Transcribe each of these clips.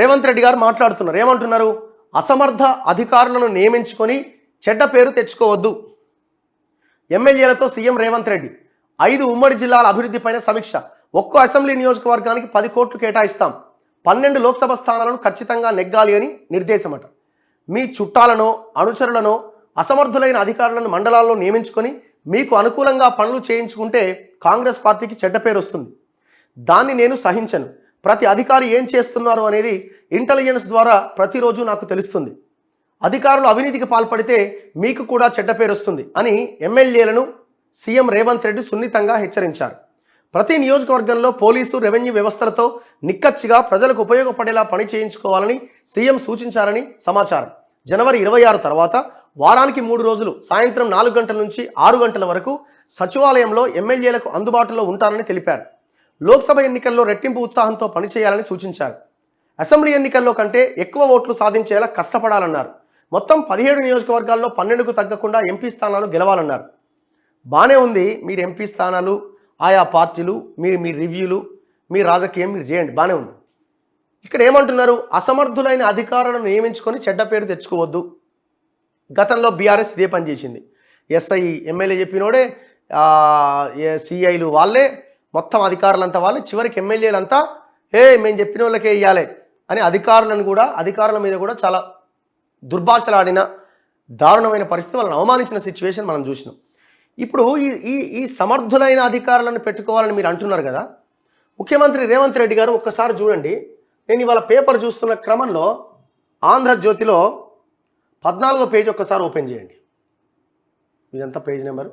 రేవంత్ రెడ్డి గారు మాట్లాడుతున్నారు. ఏమంటున్నారు? అసమర్థ అధికారులను నియమించుకొని చెడ్డ పేరు తెచ్చుకోవద్దు. ఎమ్మెల్యేలతో సీఎం రేవంత్ రెడ్డి 5 ఉమ్మడి జిల్లాల అభివృద్ధిపైన సమీక్ష. ఒక్కో అసెంబ్లీ నియోజకవర్గానికి 10 కోట్లు కేటాయిస్తాం. 12 లోక్సభ స్థానాలను ఖచ్చితంగా నెగ్గాలి అని నిర్దేశమట. మీ చుట్టాలనో అనుచరులనో అసమర్థులైన అధికారులను మండలాల్లో నియమించుకొని మీకు అనుకూలంగా పనులు చేయించుకుంటే కాంగ్రెస్ పార్టీకి చెడ్డ పేరు వస్తుంది. దాన్ని నేను సహించను. ప్రతి అధికారి ఏం చేస్తున్నారు అనేది ఇంటెలిజెన్స్ ద్వారా ప్రతిరోజు నాకు తెలుస్తుంది. అధికారులు అవినీతికి పాల్పడితే మీకు కూడా చెడ్డ పేరు వస్తుంది అని ఎమ్మెల్యేలను సీఎం రేవంత్ రెడ్డి సున్నితంగా హెచ్చరించారు. ప్రతి నియోజకవర్గంలో పోలీసు రెవెన్యూ వ్యవస్థలతో నిక్కచ్చిగా ప్రజలకు ఉపయోగపడేలా పని చేయించుకోవాలని సీఎం సూచించారని సమాచారం. జనవరి 26 తర్వాత వారానికి 3 రోజులు సాయంత్రం 4 గంటల నుంచి 6 గంటల వరకు సచివాలయంలో ఎమ్మెల్యేలకు అందుబాటులో ఉంటారని తెలిపారు. లోక్సభ ఎన్నికల్లో రెట్టింపు ఉత్సాహంతో పనిచేయాలని సూచించారు. అసెంబ్లీ ఎన్నికల్లో కంటే ఎక్కువ ఓట్లు సాధించేలా కష్టపడాలన్నారు. మొత్తం 17 నియోజకవర్గాల్లో 12కు తగ్గకుండా ఎంపీ స్థానాలు గెలవాలన్నారు. బానే ఉంది, మీరు ఎంపీ స్థానాలు, ఆయా పార్టీలు, మీ రివ్యూలు, మీ రాజకీయం మీరు చేయండి, బానే ఉంది. ఇక్కడ ఏమంటున్నారు? అసమర్థులైన అధికారులను నియమించుకొని చెడ్డ పేరు తెచ్చుకోవద్దు. గతంలో బీఆర్ఎస్ ఇదే పని చేసింది. ఎస్ఐ ఎమ్మెల్యే చెప్పినోడే సిఐలు వాళ్ళే, మొత్తం అధికారులంతా వాళ్ళే, చివరికి ఎమ్మెల్యేలంతా మేము చెప్పిన వాళ్ళకే ఇవ్వాలి అని అధికారుల మీద కూడా చాలా దుర్భాషలాడిన దారుణమైన పరిస్థితి, వాళ్ళని అవమానించిన సిచ్యువేషన్ మనం చూసినాం. ఇప్పుడు ఈ సమర్థులైన అధికారులను పెట్టుకోవాలని మీరు అంటున్నారు కదా. ముఖ్యమంత్రి రేవంత్ రెడ్డి గారు ఒక్కసారి చూడండి. నేను ఇవాళ పేపర్ చూస్తున్న క్రమంలో ఆంధ్రజ్యోతిలో 14వ పేజ్ ఒక్కసారి ఓపెన్ చేయండి. ఇదంతా పేజ్ నెంబరు.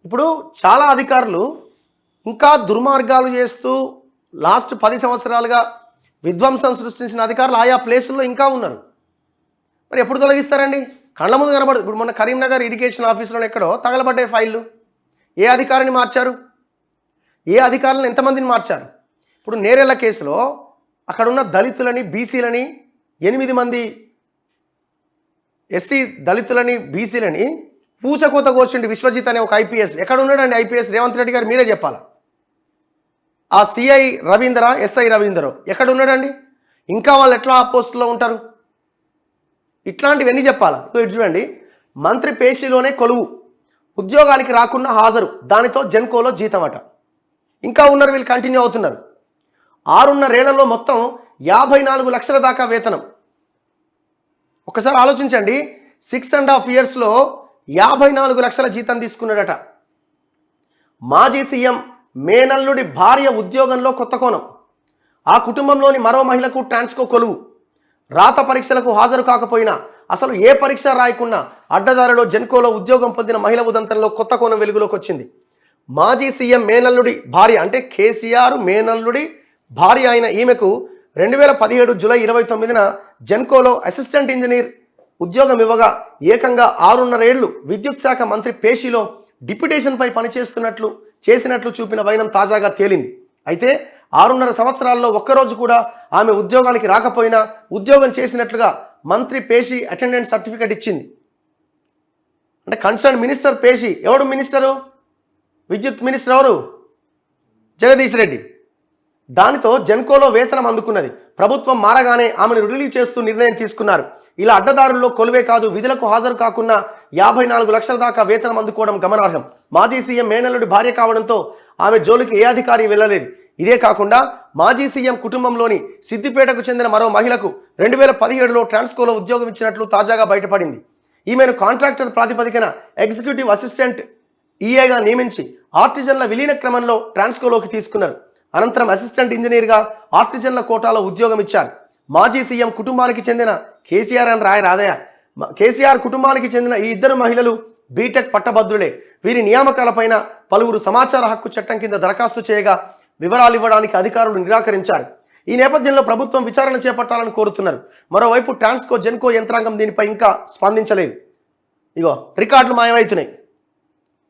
ఇప్పుడు చాలా అధికారులు ఇంకా దుర్మార్గాలు చేస్తూ లాస్ట్ 10 సంవత్సరాలుగా విధ్వంసం సృష్టించిన అధికారులు ఆయా ప్లేసుల్లో ఇంకా ఉన్నారు. మరి ఎప్పుడు తొలగిస్తారండి? కళ్ళ ముందు కనబడదు. ఇప్పుడు మన కరీంనగర్ ఇరిగేషన్ ఆఫీసులో ఎక్కడో తగలబడ్డాయి ఫైళ్ళు. ఏ అధికారిని మార్చారు? ఏ అధికారులను ఎంతమందిని మార్చారు? ఇప్పుడు నేరెళ్ల కేసులో అక్కడున్న దళితులని, బీసీలని 8 మంది ఎస్సీ దళితులని, బీసీలని పూచకోత కోసిండి విశ్వజిత్ అనే ఒక ఐపీఎస్. ఎక్కడ ఉన్నాడండి ఐపీఎస్? రేవంత్ రెడ్డి గారు మీరే చెప్పాలా. ఆ సిఐ రవీంద్ర, ఎస్ఐ రవీంద్ర ఎక్కడ ఉన్నాడండి? ఇంకా వాళ్ళు ఎట్లా ఆ పోస్టులో ఉంటారు? ఇట్లాంటివన్నీ చెప్పాలా. ఇటు చూడండి, మంత్రి పేషీలోనే కొలువు, ఉద్యోగానికి రాకుండా హాజరు, దానితో జెన్కోలో జీతం అట. ఇంకా ఉన్నారు, వీళ్ళు కంటిన్యూ అవుతున్నారు. 6.5 ఏళ్లలో మొత్తం 54 లక్షల దాకా వేతనం. ఒకసారి ఆలోచించండి, 6.5 yearsలో 54 లక్షల జీతం తీసుకున్నాడట. మాజీ సీఎం మేనల్లుడి భార్య ఉద్యోగంలో కొత్త కోణం. ఆ కుటుంబంలోని మరో మహిళకు ట్రాన్స్కో కొలువు. రాత పరీక్షలకు హాజరు కాకపోయినా, అసలు ఏ పరీక్ష రాయకుండా అడ్డదారిలో జెన్కోలో ఉద్యోగం పొందిన మహిళ ఉదంతంలో కొత్త కోణం వెలుగులోకి వచ్చింది. మాజీ సీఎం మేనల్లుడి భార్య, అంటే కేసీఆర్ మేనల్లుడి భార్య అయిన ఈమెకు 2017 జూలై 29న జెన్కోలో అసిస్టెంట్ ఇంజనీర్ ఉద్యోగం ఇవ్వగా ఏకంగా 6.5 ఏళ్లు విద్యుత్ శాఖ మంత్రి పేషీలో డిప్యుటేషన్పై చేసినట్లు చూపిన వైనం తాజాగా తేలింది. అయితే 6.5 సంవత్సరాల్లో ఒక్కరోజు కూడా ఆమె ఉద్యోగానికి రాకపోయినా ఉద్యోగం చేసినట్లుగా మంత్రి పేషి అటెండెన్స్ సర్టిఫికేట్ ఇచ్చింది. అంటే కన్సర్న్ మినిస్టర్ పేషి. ఎవడు మినిస్టరు? విద్యుత్ మినిస్టర్ ఎవరు? జగదీష్ రెడ్డి. దానితో జెన్కోలో వేతనం అందుకున్నది. ప్రభుత్వం మారగానే ఆమెను రిలీవ్ చేస్తూ నిర్ణయం తీసుకున్నారు. ఇలా అడ్డదారుల్లో కొలువే కాదు, విధులకు హాజరు కాకుండా 54 లక్షల దాకా వేతనం అందుకోవడం గమనార్హం. మాజీ సీఎం మేనల్లుడి భార్య కావడంతో ఆమె జోలికి ఏ అధికారి వెళ్ళలేదు. ఇదే కాకుండా మాజీ సీఎం కుటుంబంలోని సిద్దిపేటకు చెందిన మరో మహిళకు 2017లో ట్రాన్స్కోలో ఉద్యోగం ఇచ్చినట్లు తాజాగా బయటపడింది. ఈమెను కాంట్రాక్టర్ ప్రాతిపదికన ఎగ్జిక్యూటివ్ అసిస్టెంట్ ఈఏగా నియమించి ఆర్టిజన్ల విలీన క్రమంలో ట్రాన్స్కోలోకి తీసుకున్నారు. అనంతరం అసిస్టెంట్ ఇంజనీర్గా ఆర్టిజన్ల కోటాలో ఉద్యోగం ఇచ్చారు. మాజీ సీఎం కుటుంబానికి చెందిన కేసీఆర్ అని రాదయా. కేసీఆర్ కుటుంబానికి చెందిన ఈ ఇద్దరు మహిళలు బీటెక్ పట్టభద్రులే. వీరి నియామకాలపైన పలువురు సమాచార హక్కు చట్టం కింద దరఖాస్తు చేయగా వివరాలు ఇవ్వడానికి అధికారులు నిరాకరించారు. ఈ నేపథ్యంలో ప్రభుత్వం విచారణ చేపట్టాలని కోరుతున్నారు. మరోవైపు ట్రాన్స్కో, జెన్కో యంత్రాంగం దీనిపై ఇంకా స్పందించలేదు. ఇగో రికార్డులు మాయమవుతున్నాయి.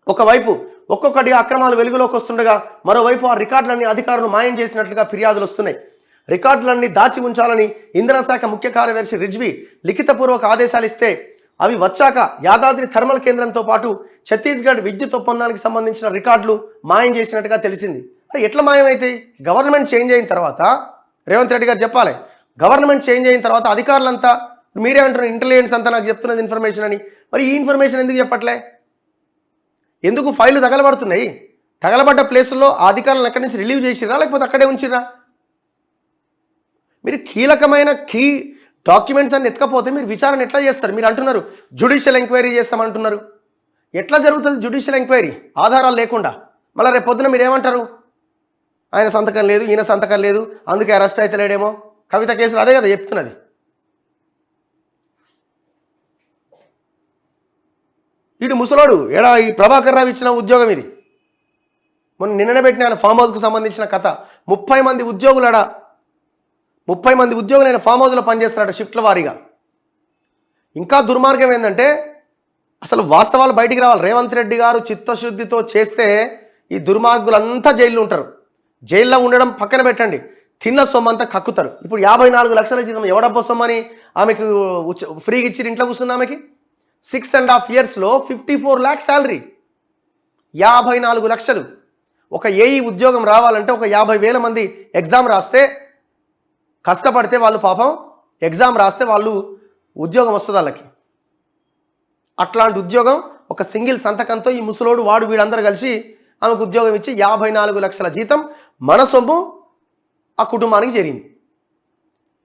ఒకవైపు ఒక్కొక్కటిగా అక్రమాలు వెలుగులోకి వస్తుండగా మరోవైపు ఆ రికార్డులన్నీ అధికారులు మాయం చేసినట్లుగా ఫిర్యాదులు వస్తున్నాయి. రికార్డులన్నీ దాచి ఉంచాలని ఇంధన శాఖ ముఖ్య కార్యదర్శి రిజ్వీ లిఖితపూర్వక ఆదేశాలు ఇస్తే అవి వచ్చాక యాదాద్రి థర్మల్ కేంద్రంతో పాటు ఛత్తీస్గఢ్ విద్యుత్ ఒప్పందానికి సంబంధించిన రికార్డులు మాయం చేసినట్టుగా తెలిసింది. ఎట్లా మాయమైతాయి? గవర్నమెంట్ చేంజ్ అయిన తర్వాత రేవంత్ రెడ్డి గారు చెప్పాలి. గవర్నమెంట్ చేంజ్ అయిన తర్వాత అధికారులంతా మీరే అంటున్నారు ఇంటెలిజెన్స్ అంతా నాకు చెప్తున్నది ఇన్ఫర్మేషన్ అని. మరి ఈ ఇన్ఫర్మేషన్ ఎందుకు చెప్పట్లే? ఎందుకు ఫైళ్లు తగలబడుతున్నాయి? తగలబడ్డ ప్లేసుల్లో ఆ అధికారులను ఎక్కడి నుంచి రిలీవ్ చేసిరా లేకపోతే అక్కడే ఉంచిరా? మీరు కీలకమైన డాక్యుమెంట్స్ అన్ని ఎత్తకపోతే మీరు విచారణ ఎట్లా చేస్తారు? మీరు అంటున్నారు జ్యుడిషియల్ ఎంక్వైరీ చేస్తామంటున్నారు. ఎట్లా జరుగుతుంది జ్యుడిషియల్ ఎంక్వైరీ ఆధారాలు లేకుండా? మళ్ళీ రేపు పొద్దున మీరు ఏమంటారు? ఆయన సంతకం లేదు, ఈయన సంతకం లేదు, అందుకే అరెస్ట్ అయితే లేడేమో. కవిత కేసులు అదే కదా చెప్తున్నది. వీడు ముసలోడు ఎడా ఈ ప్రభాకర్ రావు ఇచ్చిన ఉద్యోగం ఇది. మొన్న నిన్ననే పెట్టిన ఆయన ఫామ్ హౌస్కు సంబంధించిన కథ. 30 మంది ఉద్యోగులడా 30 మంది ఉద్యోగులు ఆయన ఫామ్ హౌస్లో పనిచేస్తారట షిఫ్ట్ల వారీగా. ఇంకా దుర్మార్గం ఏంటంటే అసలు వాస్తవాలు బయటికి రావాలి. రేవంత్ రెడ్డి గారు చిత్తశుద్ధితో చేస్తే ఈ దుర్మార్గులంతా జైల్లో ఉంటారు. జైల్లో ఉండడం పక్కన పెట్టండి, తిన్న సొమ్మంతా కక్కుతారు. ఇప్పుడు 54 లక్షల జీతం ఎవడబ్బో సొమ్మని ఆమెకు ఫ్రీగా ఇచ్చి ఇంట్లో కూర్చుంది. ఆమెకి 6.5 yearsలో 54 lakhs శాలరీ, 54 లక్షలు. ఒక ఏఈ ఉద్యోగం రావాలంటే ఒక 50,000 మంది ఎగ్జామ్ రాస్తే కష్టపడితే వాళ్ళు పాపం ఎగ్జామ్ రాస్తే వాళ్ళు ఉద్యోగం వస్తుంది వాళ్ళకి. అట్లాంటి ఉద్యోగం ఒక సింగిల్ సంతకంతో ఈ ముసలోడు వాడు వీడందరూ కలిసి ఆమెకు ఉద్యోగం ఇచ్చి 54 లక్షల జీతం మన సొమ్ము ఆ కుటుంబానికి చేరింది.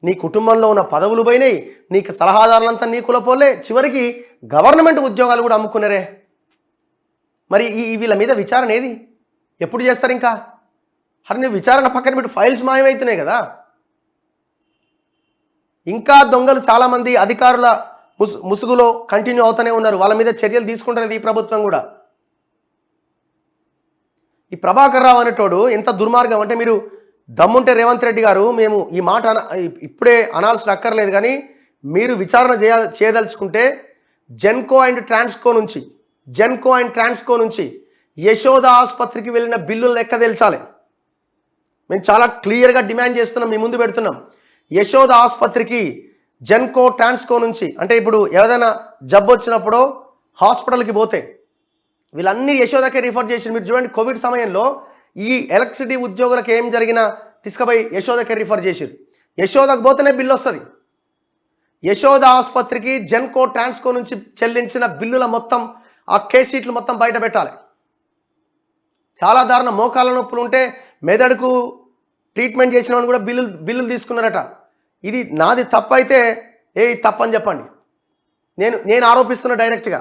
నీ కుటుంబంలో ఉన్న పదవులు పోయినాయి, నీకు సలహాదారులంతా నీ కులపోలే, చివరికి గవర్నమెంట్ ఉద్యోగాలు కూడా అమ్ముకున్నారే. మరి వీళ్ళ మీద విచారణ ఏది? ఎప్పుడు చేస్తారు? ఇంకా నువ్వు విచారణ పక్కన పెట్టి ఫైల్స్ మాయమవుతున్నాయి కదా. ఇంకా దొంగలు చాలామంది అధికారుల ముసుగులో కంటిన్యూ అవుతూనే ఉన్నారు. వాళ్ళ మీద చర్యలు తీసుకుంటున్నది ఈ ప్రభుత్వం కూడా. ఈ ప్రభాకర్ రావు అనేటోడు ఎంత దుర్మార్గం అంటే, మీరు దమ్ముంటే రేవంత్ రెడ్డి గారు, మేము ఈ మాట ఇప్పుడే అనాల్సిన అక్కర్లేదు, కానీ మీరు విచారణ చేయదలుచుకుంటే జెన్కో అండ్ ట్రాన్స్కో నుంచి యశోద ఆసుపత్రికి వెళ్ళిన బిల్లులు లెక్క తెల్చాలి. మేము చాలా క్లియర్గా డిమాండ్ చేస్తున్నాం, మీ ముందు పెడుతున్నాం. యశోద ఆసుపత్రికి జెన్కో ట్రాన్స్కో నుంచి, అంటే ఇప్పుడు ఏదైనా జబ్బు వచ్చినప్పుడు హాస్పిటల్కి పోతే వీళ్ళన్నీ యశోదకే రిఫర్ చేసి, మీరు చూడండి కోవిడ్ సమయంలో ఈ ఎలక్ట్రిసిటీ ఉద్యోగులకు ఏం జరిగినా తీసుకుపోయి యశోదకే రిఫర్ చేసిరు. యశోదకు పోతేనే బిల్లు వస్తుంది. యశోద ఆసుపత్రికి జెన్కో ట్రాన్స్కో నుంచి చెల్లించిన బిల్లుల మొత్తం, ఆ కేస్ షీట్లు మొత్తం బయట పెట్టాలి. చాలా దారుణ మోకాళ్ళ నొప్పులు ఉంటే మెదడుకు ట్రీట్మెంట్ చేసిన వాళ్ళు కూడా బిల్లులు తీసుకున్నారట. ఇది నాది తప్పు అయితే తప్పని చెప్పండి. నేను ఆరోపిస్తున్నా డైరెక్ట్గా.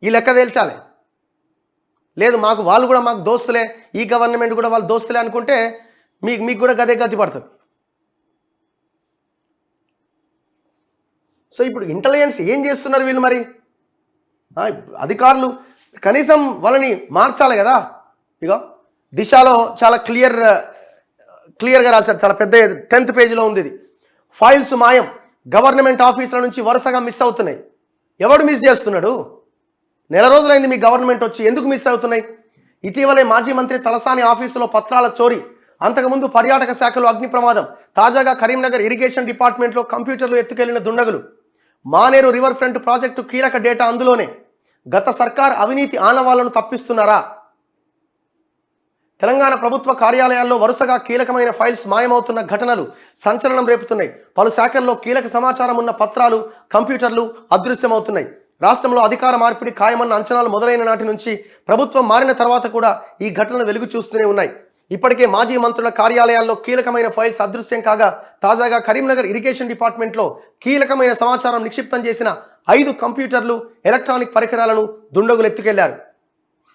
ఈ లెక్క తేల్చాలి. లేదు వాళ్ళు కూడా మాకు దోస్తులే, ఈ గవర్నమెంట్ కూడా వాళ్ళు దోస్తులే అనుకుంటే మీకు కూడా గదే గతి పడుతుంది. సో ఇప్పుడు ఇంటెలిజెన్స్ ఏం చేస్తున్నారు వీళ్ళు? మరి అధికారులు కనీసం వాళ్ళని మార్చాలి కదా. ఇగో దిశలో చాలా క్లియర్గా రాశారు, చాలా పెద్ద 10th పేజీలో ఉంది ఇది. ఫైల్స్ మాయం, గవర్నమెంట్ ఆఫీసుల నుంచి వరుసగా మిస్ అవుతున్నాయి. ఎవడు మిస్ చేస్తున్నాడు? నెల రోజులైంది మీ గవర్నమెంట్ వచ్చి, ఎందుకు మిస్ అవుతున్నాయి? ఇటీవలే మాజీ మంత్రి తలసాని ఆఫీసులో పత్రాల చోరీ, అంతకుముందు పర్యాటక శాఖలో అగ్ని ప్రమాదం, తాజాగా కరీంనగర్ ఇరిగేషన్ డిపార్ట్మెంట్లో కంప్యూటర్లు ఎత్తుకెళ్లిన దుండగులు, మానేరు రివర్ ఫ్రంట్ ప్రాజెక్టు కీలక డేటా అందులోనే. గత సర్కార్ అవినీతి ఆనవాళ్లను తప్పిస్తున్నారా? తెలంగాణ ప్రభుత్వ కార్యాలయాల్లో వరుసగా కీలకమైన ఫైల్స్ మాయమవుతున్న ఘటనలు సంచలనం రేపుతున్నాయి. పలు శాఖల్లో కీలక సమాచారం ఉన్న పత్రాలు, కంప్యూటర్లు అదృశ్యమవుతున్నాయి. రాష్ట్రంలో అధికార మార్పిడి ఖాయమన్న అంచనాలు మొదలైన నాటి నుంచి ప్రభుత్వం మారిన తర్వాత కూడా ఈ ఘటనలు వెలుగు చూస్తూనే ఉన్నాయి. ఇప్పటికే మాజీ మంత్రుల కార్యాలయాల్లో కీలకమైన ఫైల్స్ అదృశ్యం కాగా, తాజాగా కరీంనగర్ ఇరిగేషన్ డిపార్ట్మెంట్లో కీలకమైన సమాచారం నిక్షిప్తం చేసిన 5 కంప్యూటర్లు, ఎలక్ట్రానిక్ పరికరాలను దుండగులు ఎత్తుకెళ్లారు.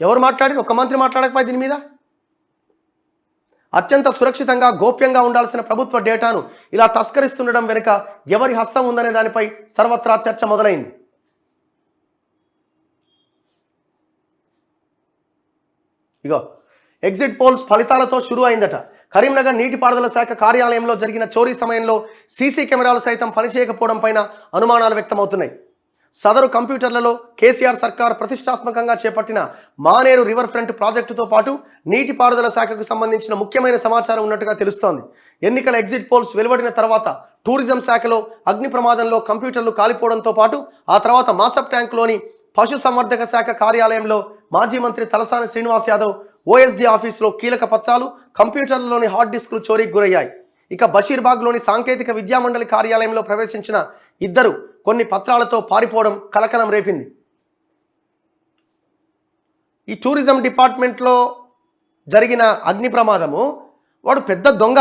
ఎవరు మాట్లాడి? ఒక మంత్రి మాట్లాడకపోయి దీని మీద. అత్యంత సురక్షితంగా గోప్యంగా ఉండాల్సిన ప్రభుత్వ డేటాను ఇలా తస్కరిస్తుండడం వెనుక ఎవరి హస్తం ఉందనే దానిపై సర్వత్రా చర్చ మొదలైంది. ఇగో ఎగ్జిట్ పోల్స్ ఫలితాలతో షురు అయిందట. కరీంనగర్ నీటిపారుదల శాఖ కార్యాలయంలో జరిగిన చోరీ సమయంలో సీసీ కెమెరాలు సైతం పనిచేయకపోవడం పైన అనుమానాలు వ్యక్తమవుతున్నాయి. సదరు కంప్యూటర్లలో కేసీఆర్ సర్కార్ ప్రతిష్టాత్మకంగా చేపట్టిన మానేరు రివర్ ఫ్రంట్ ప్రాజెక్టుతో పాటు నీటిపారుదల శాఖకు సంబంధించిన ముఖ్యమైన సమాచారం ఉన్నట్టుగా తెలుస్తోంది. ఎన్నికల ఎగ్జిట్ పోల్స్ వెలువడిన తర్వాత టూరిజం శాఖలో అగ్ని ప్రమాదంలో కంప్యూటర్లు కాలిపోవడంతో పాటు ఆ తర్వాత మాసప్ ట్యాంకులోని పశుసంవర్ధక శాఖ కార్యాలయంలో మాజీ మంత్రి తలసాని శ్రీనివాస్ యాదవ్ ఓఎస్డీ ఆఫీసులో కీలక పత్రాలు, కంప్యూటర్లలోని హార్డ్ డిస్కులు చోరీకి గురయ్యాయి. ఇక బషీర్బాగ్లోని సాంకేతిక విద్యామండలి కార్యాలయంలో ప్రవేశించిన ఇద్దరు కొన్ని పత్రాలతో పారిపోవడం కలకలం రేపింది. ఈ టూరిజం డిపార్ట్మెంట్లో జరిగిన అగ్ని ప్రమాదము, వాడు పెద్ద దొంగ,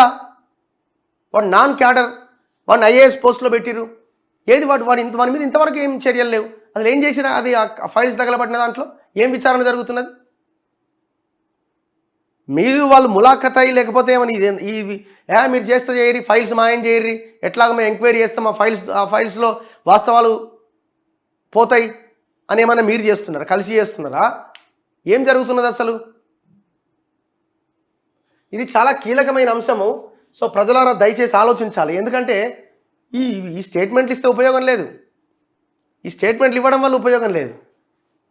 వాడు నాన్ క్యాడర్, వాడిని ఐఏఎస్ పోస్టులో పెట్టిరు. ఏది వాడు వాడి మీద ఇంతవరకు ఏం చర్యలు లేవు. అసలు ఏం చేసినా అది ఆ ఫైల్స్ తగలబడిన దాంట్లో ఏం విచారణ జరుగుతున్నది? మీరు వాళ్ళు ములాఖత్ అయ్యి లేకపోతే ఏమని మీరు చేస్తే చేయరి, ఫైల్స్ మాయం చేయరి, ఎట్లాగో మేము ఎంక్వైరీ చేస్తాం, ఆ ఫైల్స్లో వాస్తవాలు పోతాయి అని ఏమన్నా మీరు చేస్తున్నారా, కలిసి చేస్తున్నారా? ఏం జరుగుతున్నది అసలు? ఇది చాలా కీలకమైన అంశము. సో ప్రజలారా దయచేసి ఆలోచించాలి. ఎందుకంటే ఈ స్టేట్మెంట్లు ఇస్తే ఉపయోగం లేదు, ఈ స్టేట్మెంట్లు ఇవ్వడం వల్ల ఉపయోగం లేదు.